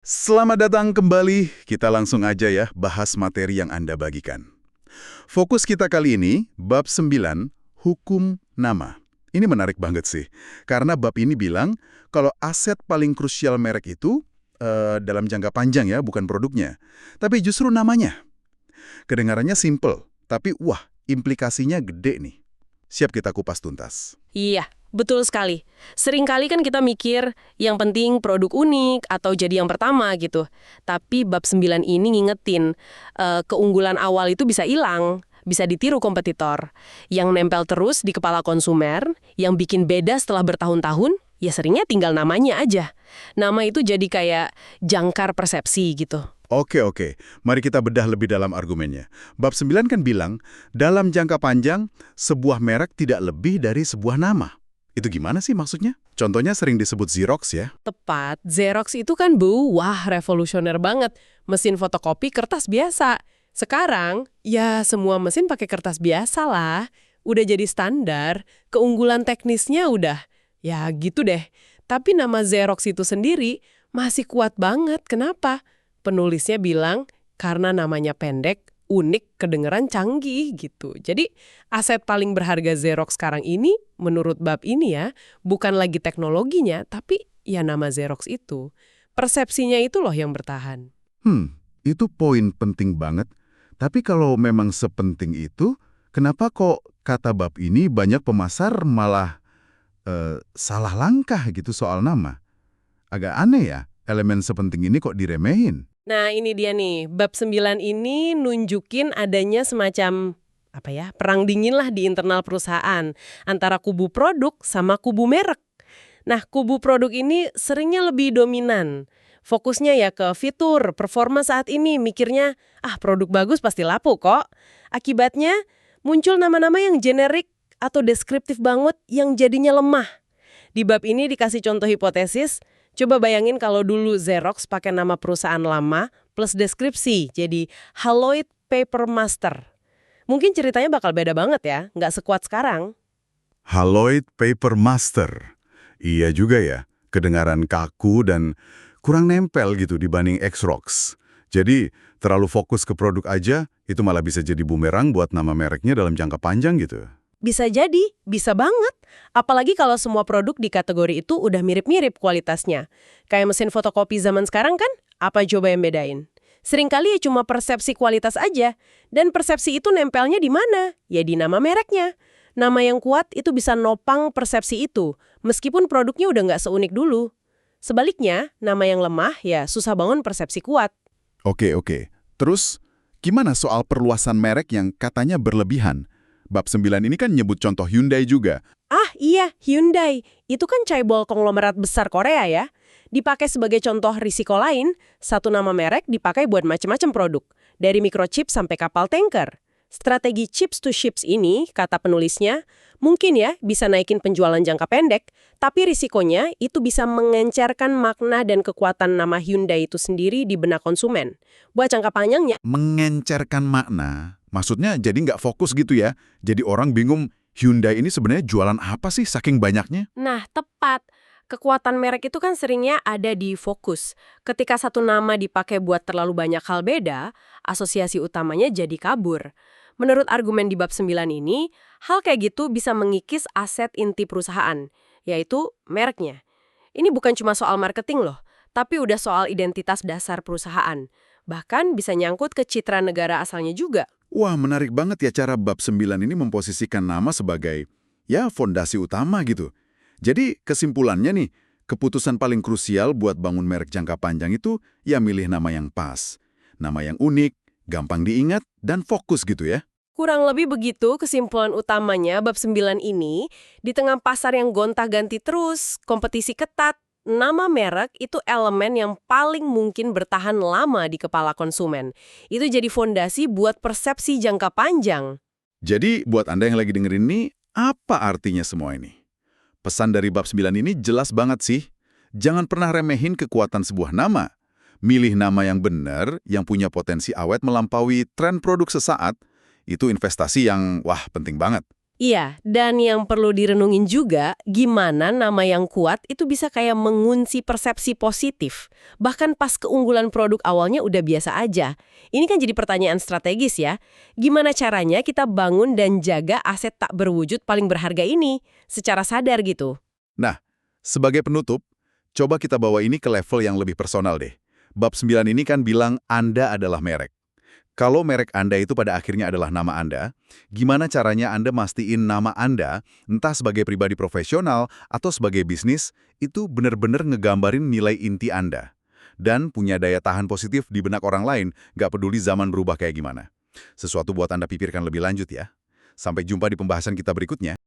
Selamat datang kembali, kita langsung aja ya bahas materi yang Anda bagikan. Fokus kita kali ini, bab 9, hukum nama. Ini menarik banget sih, karena bab ini bilang kalau aset paling krusial merek itu dalam jangka panjang ya, bukan produknya, tapi justru namanya. Kedengarannya simple, tapi wah, implikasinya gede nih. Siap kita kupas tuntas. Iya, betul sekali. Seringkali kan kita mikir yang penting produk unik atau jadi yang pertama gitu. Tapi bab 9 ini ngingetin keunggulan awal itu bisa hilang, bisa ditiru kompetitor. Yang nempel terus di kepala konsumen, yang bikin beda setelah bertahun-tahun, ya seringnya tinggal namanya aja. Nama itu jadi kayak jangkar persepsi gitu. Oke. Mari kita bedah lebih dalam argumennya. Bab 9 kan bilang, dalam jangka panjang, sebuah merek tidak lebih dari sebuah nama. Itu gimana sih maksudnya? Contohnya sering disebut Xerox ya. Tepat, Xerox itu kan wah revolusioner banget. Mesin fotokopi kertas biasa. Sekarang, ya semua mesin pakai kertas biasa lah. Udah jadi standar, keunggulan teknisnya udah. Ya gitu deh. Tapi nama Xerox itu sendiri masih kuat banget. Kenapa? Penulisnya bilang karena namanya pendek, unik, kedengeran canggih gitu. Jadi aset paling berharga Xerox sekarang ini, menurut bab ini ya, bukan lagi teknologinya, tapi ya nama Xerox itu. Persepsinya itu loh yang bertahan. Itu poin penting banget. Tapi kalau memang sepenting itu, kenapa kok kata bab ini banyak pemasar malah salah langkah gitu soal nama? Agak aneh ya, elemen sepenting ini kok diremehin. Nah ini dia nih, bab 9 ini nunjukin adanya semacam perang dingin lah di internal perusahaan antara kubu produk sama kubu merek. Nah, kubu produk ini seringnya lebih dominan. Fokusnya ya ke fitur, performa saat ini, mikirnya, produk bagus pasti laku kok. Akibatnya, muncul nama-nama yang generik atau deskriptif banget yang jadinya lemah. Di bab ini dikasih contoh hipotesis, coba bayangin kalau dulu Xerox pakai nama perusahaan lama plus deskripsi, jadi Haloid Paper Master. Mungkin ceritanya bakal beda banget ya, nggak sekuat sekarang. Haloid Paper Master. Iya juga ya, kedengaran kaku dan kurang nempel gitu dibanding Xerox. Jadi, terlalu fokus ke produk aja, itu malah bisa jadi bumerang buat nama mereknya dalam jangka panjang gitu. Bisa jadi, bisa banget. Apalagi kalau semua produk di kategori itu udah mirip-mirip kualitasnya. Kayak mesin fotokopi zaman sekarang kan, apa coba yang bedain? Seringkali ya cuma persepsi kualitas aja. Dan persepsi itu nempelnya di mana? Ya di nama mereknya. Nama yang kuat itu bisa nopang persepsi itu, meskipun produknya udah nggak seunik dulu. Sebaliknya, nama yang lemah ya susah bangun persepsi kuat. Oke. Terus, gimana soal perluasan merek yang katanya berlebihan? Bab 9 ini kan nyebut contoh Hyundai juga. Iya, Hyundai. Itu kan chaebol konglomerat besar Korea ya. Dipakai sebagai contoh risiko lain, satu nama merek dipakai buat macam-macam produk. Dari microchip sampai kapal tanker. Strategi chips to ships ini, kata penulisnya, mungkin ya bisa naikin penjualan jangka pendek, tapi risikonya itu bisa mengencerkan makna dan kekuatan nama Hyundai itu sendiri di benak konsumen. Buat jangka panjangnya, Mengencerkan makna, maksudnya jadi nggak fokus gitu ya. Jadi orang bingung, Hyundai ini sebenarnya jualan apa sih saking banyaknya? nah, tepat. Kekuatan merek itu kan seringnya ada di fokus. Ketika satu nama dipakai buat terlalu banyak hal beda, asosiasi utamanya jadi kabur. Menurut argumen di bab 9 ini, hal kayak gitu bisa mengikis aset inti perusahaan, yaitu mereknya. Ini bukan cuma soal marketing loh, tapi udah soal identitas dasar perusahaan. Bahkan bisa nyangkut ke citra negara asalnya juga. Wah, menarik banget ya cara bab 9 ini memposisikan nama sebagai, ya, fondasi utama gitu. Jadi, kesimpulannya nih, keputusan paling krusial buat bangun merek jangka panjang itu, ya milih nama yang pas. Nama yang unik, gampang diingat, dan fokus gitu ya. Kurang lebih begitu kesimpulan utamanya bab 9 ini, di tengah pasar yang gonta-ganti terus, kompetisi ketat, nama merek itu elemen yang paling mungkin bertahan lama di kepala konsumen. Itu jadi fondasi buat persepsi jangka panjang. Jadi, buat Anda yang lagi dengerin ini, apa artinya semua ini? Pesan dari bab 9 ini jelas banget sih. Jangan pernah remehin kekuatan sebuah nama. Milih nama yang benar, yang punya potensi awet melampaui tren produk sesaat, itu investasi yang, wah, penting banget. Iya, dan yang perlu direnungin juga, gimana nama yang kuat itu bisa kayak mengunci persepsi positif. Bahkan pas keunggulan produk awalnya udah biasa aja. Ini kan jadi pertanyaan strategis ya. Gimana caranya kita bangun dan jaga aset tak berwujud paling berharga ini, secara sadar gitu. Nah, sebagai penutup, coba kita bawa ini ke level yang lebih personal deh. Bab 9 ini kan bilang Anda adalah merek. Kalau merek Anda itu pada akhirnya adalah nama Anda, gimana caranya Anda mastiin nama Anda, entah sebagai pribadi profesional atau sebagai bisnis, itu benar-benar ngegambarin nilai inti Anda. Dan punya daya tahan positif di benak orang lain, nggak peduli zaman berubah kayak gimana. Sesuatu buat Anda pikirkan lebih lanjut ya. Sampai jumpa di pembahasan kita berikutnya.